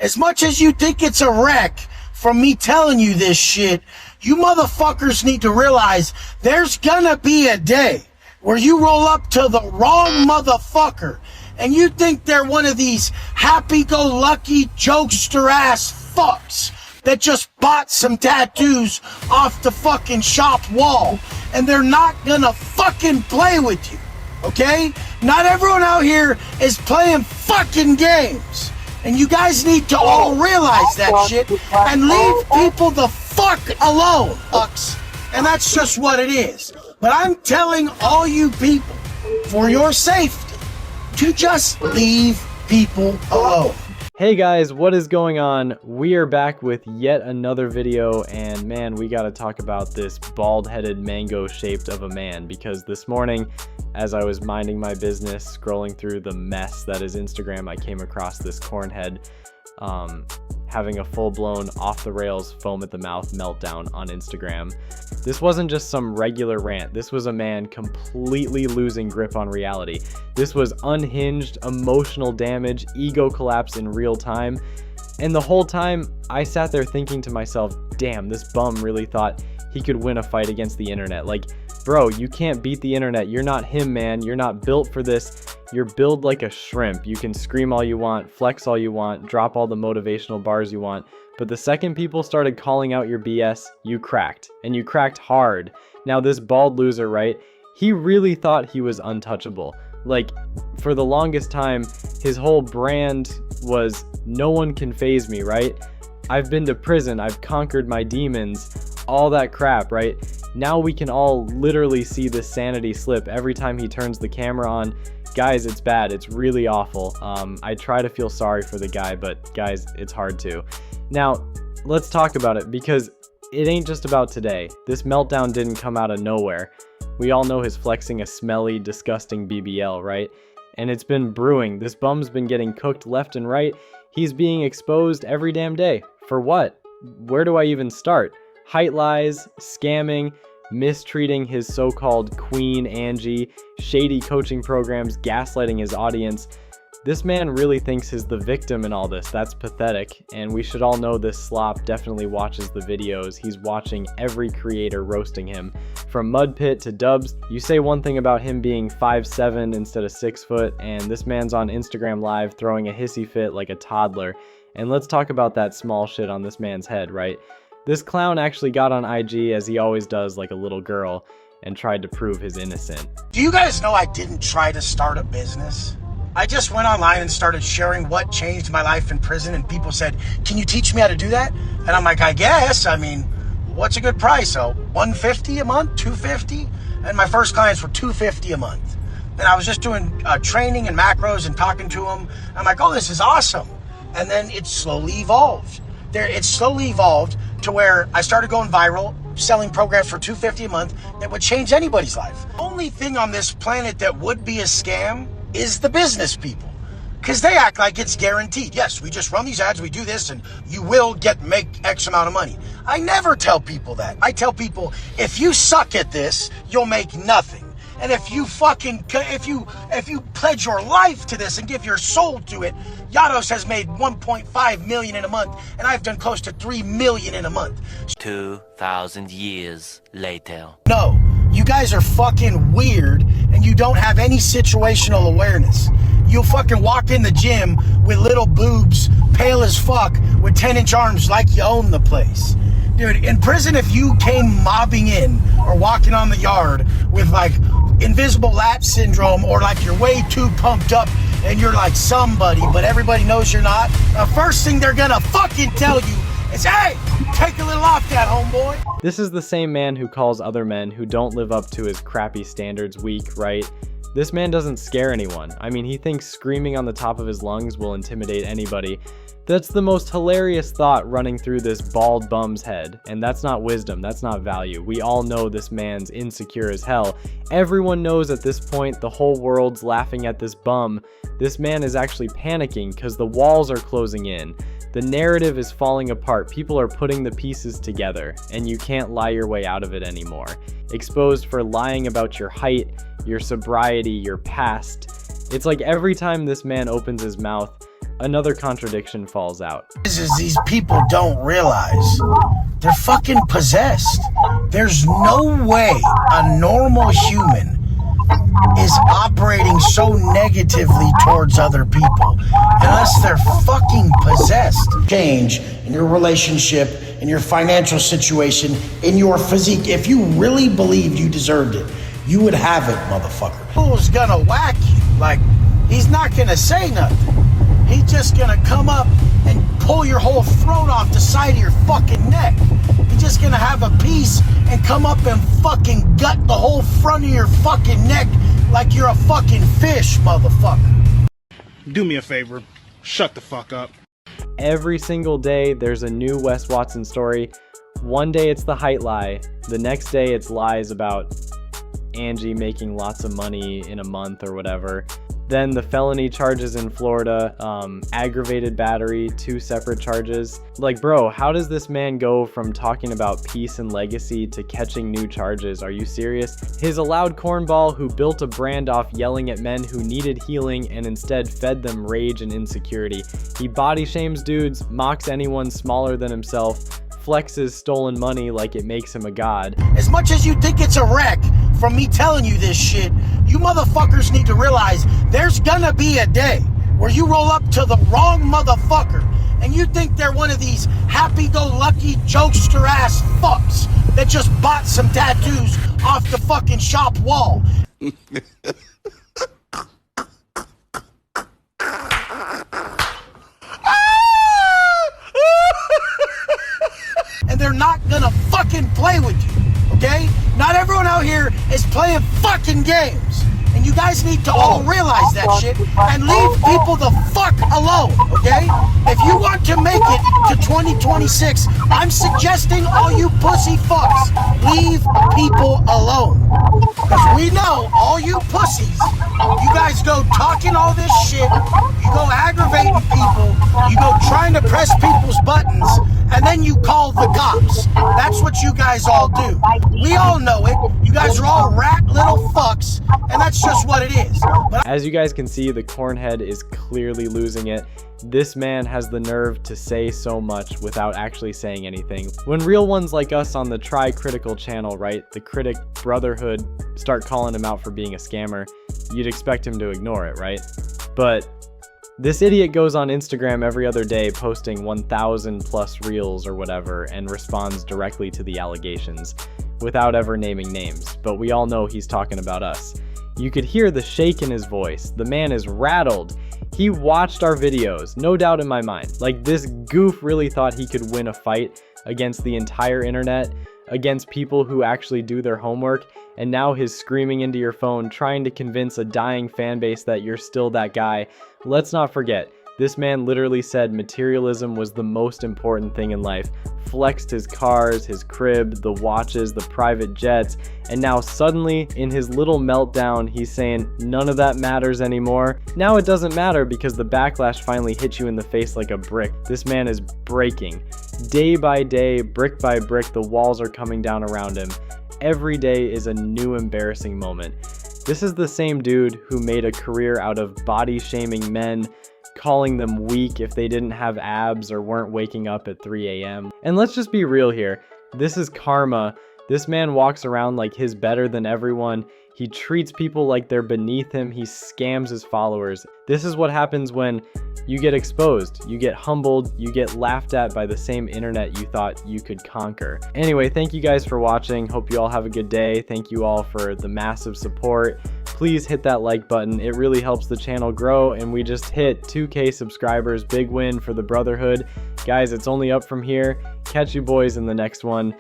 As much as you think it's a wreck from me telling you this shit, you motherfuckers need to realize there's gonna be a day where you roll up to the wrong motherfucker and you think they're one of these happy-go-lucky jokester-ass fucks that just bought some tattoos off the fucking shop wall, and they're not gonna fucking play with you, okay? Not everyone out here is playing fucking games, and you guys need to all realize that shit and leave people the fuck alone, fucks. And that's just what it is. But I'm telling all you people, for your safety, to just leave people alone. Hey guys, what is going on? We are back with yet another video, and man, we gotta talk about this bald-headed mango shaped of a man, because this morning, as I was minding my business, scrolling through the mess that is Instagram, I came across this cornhead having a full-blown off-the-rails foam-at-the-mouth meltdown on Instagram. This wasn't just some regular rant. This was a man completely losing grip on reality. This was unhinged, emotional damage, ego collapse in real time. And the whole time, I sat there thinking to myself, damn, this bum really thought he could win a fight against the internet. Like, bro, you can't beat the internet. You're not him, man. You're not built for this. You're built like a shrimp. You can scream all you want, flex all you want, drop all the motivational bars you want. But the second people started calling out your BS, you cracked. And you cracked hard. Now this bald loser, right? He really thought he was untouchable. Like, for the longest time, his whole brand was, no one can faze me, right? I've been to prison, I've conquered my demons, all that crap, right? Now we can all literally see this sanity slip every time he turns the camera on. Guys, it's bad. It's really awful. I try to feel sorry for the guy, but guys, it's hard to. Now, let's talk about it, because it ain't just about today. This meltdown didn't come out of nowhere. We all know his flexing a smelly, disgusting BBL, right? And it's been brewing. This bum's been getting cooked left and right. He's being exposed every damn day. For what? Where do I even start? Height lies, scamming, mistreating his so-called queen Angie, shady coaching programs, gaslighting his audience. This man really thinks he's the victim in all this. That's pathetic, and we should all know this slop definitely watches the videos. He's watching every creator roasting him. From Mudpit to Dubs, you say one thing about him being 5'7" instead of 6 foot, and this man's on Instagram Live throwing a hissy fit like a toddler. And let's talk about that small shit on this man's head, right? This clown actually got on IG, as he always does, like a little girl, and tried to prove his innocent. Do you guys know I didn't try to start a business? I just went online and started sharing what changed my life in prison, and people said, can you teach me how to do that? And I'm like, I guess. I mean, what's a good price? So $150 a month, $250? And my first clients were $250 a month. And I was just doing training and macros and talking to them. I'm like, oh, this is awesome. And then it slowly evolved. It slowly evolved to where I started going viral, selling programs for $250 a month that would change anybody's life. The only thing on this planet that would be a scam is the business people, because they act like it's guaranteed. Yes, we just run these ads, we do this, and you will make X amount of money. I never tell people that. I tell people, if you suck at this, you'll make nothing. And if you pledge your life to this and give your soul to it, Yados has made 1.5 million in a month, and I've done close to 3 million in a month. 2,000 years later. No, you guys are fucking weird, and you don't have any situational awareness. You'll fucking walk in the gym with little boobs, pale as fuck, with 10-inch arms like you own the place. Dude, in prison, if you came mobbing in or walking on the yard with like invisible lat syndrome, or like you're way too pumped up and you're like somebody, but everybody knows you're not, the first thing they're gonna fucking tell you is, hey, take a little off that, homeboy. This is the same man who calls other men who don't live up to his crappy standards weak, right? This man doesn't scare anyone. I mean, he thinks screaming on the top of his lungs will intimidate anybody. That's the most hilarious thought running through this bald bum's head. And that's not wisdom, that's not value. We all know this man's insecure as hell. Everyone knows at this point, the whole world's laughing at this bum. This man is actually panicking because the walls are closing in. The narrative is falling apart. People are putting the pieces together, and you can't lie your way out of it anymore. Exposed for lying about your height, your sobriety, your past. It's like every time this man opens his mouth, another contradiction falls out. Is these people don't realize they're fucking possessed. There's no way a normal human is operating so negatively towards other people unless they're fucking possessed. Change in your relationship, in your financial situation, in your physique. If you really believed you deserved it, you would have it, motherfucker. Who's gonna whack you? Like, he's not gonna say nothing. He's just gonna come up and pull your whole throat off the side of your fucking neck. He's just gonna have a piece and come up and fucking gut the whole front of your fucking neck like you're a fucking fish, motherfucker. Do me a favor, shut the fuck up. Every single day there's a new Wes Watson story. One day it's the height lie, the next day it's lies about Angie making lots of money in a month or whatever. Then the felony charges in Florida, aggravated battery, 2 separate charges. Like, bro, how does this man go from talking about peace and legacy to catching new charges? Are you serious? His allowed cornball who built a brand off yelling at men who needed healing and instead fed them rage and insecurity. He body shames dudes, mocks anyone smaller than himself, flexes stolen money like it makes him a god. As much as you think it's a wreck from me telling you this shit, you motherfuckers need to realize there's gonna be a day where you roll up to the wrong motherfucker and you think they're one of these happy-go-lucky jokester ass fucks that just bought some tattoos off the fucking shop wall. And they're not gonna fucking play with you, okay? Not everyone out here is playing fucking games. And you guys need to all realize that shit and leave people the fuck alone, okay? If you want to make it to 2026, I'm suggesting all you pussy fucks leave people alone. Because we know all you pussies, you guys go talking all this shit, you go aggravating people, you go trying to press people's buttons, and then you call the cops. That's what you guys all do. We all know it. You guys are all rat little fucks, and that's just what it is. But as you guys can see, the cornhead is clearly losing it. This man has the nerve to say so much without actually saying anything. When real ones like us on the Try Critical channel, right, the Critic Brotherhood, start calling him out for being a scammer, you'd expect him to ignore it, right? But this idiot goes on Instagram every other day posting 1,000 plus reels or whatever and responds directly to the allegations without ever naming names, but we all know he's talking about us. You could hear the shake in his voice. The man is rattled. He watched our videos, no doubt in my mind. Like, this goof really thought he could win a fight against the entire internet, against people who actually do their homework, and now he's screaming into your phone trying to convince a dying fan base that you're still that guy. Let's not forget, this man literally said materialism was the most important thing in life, flexed his cars, his crib, the watches, the private jets, and now suddenly in his little meltdown he's saying none of that matters anymore. Now it doesn't matter because the backlash finally hit you in the face like a brick. This man is breaking. Day by day, brick by brick, the walls are coming down around him. Every day is a new embarrassing moment. This is the same dude who made a career out of body shaming men, calling them weak if they didn't have abs or weren't waking up at 3 a.m. And let's just be real here. This is karma. This man walks around like he's better than everyone. He treats people like they're beneath him. He scams his followers. This is what happens when you get exposed, you get humbled, you get laughed at by the same internet you thought you could conquer. Anyway, thank you guys for watching. Hope you all have a good day. Thank you all for the massive support. Please hit that like button. It really helps the channel grow, and we just hit 2K subscribers. Big win for the Brotherhood. Guys, it's only up from here. Catch you boys in the next one.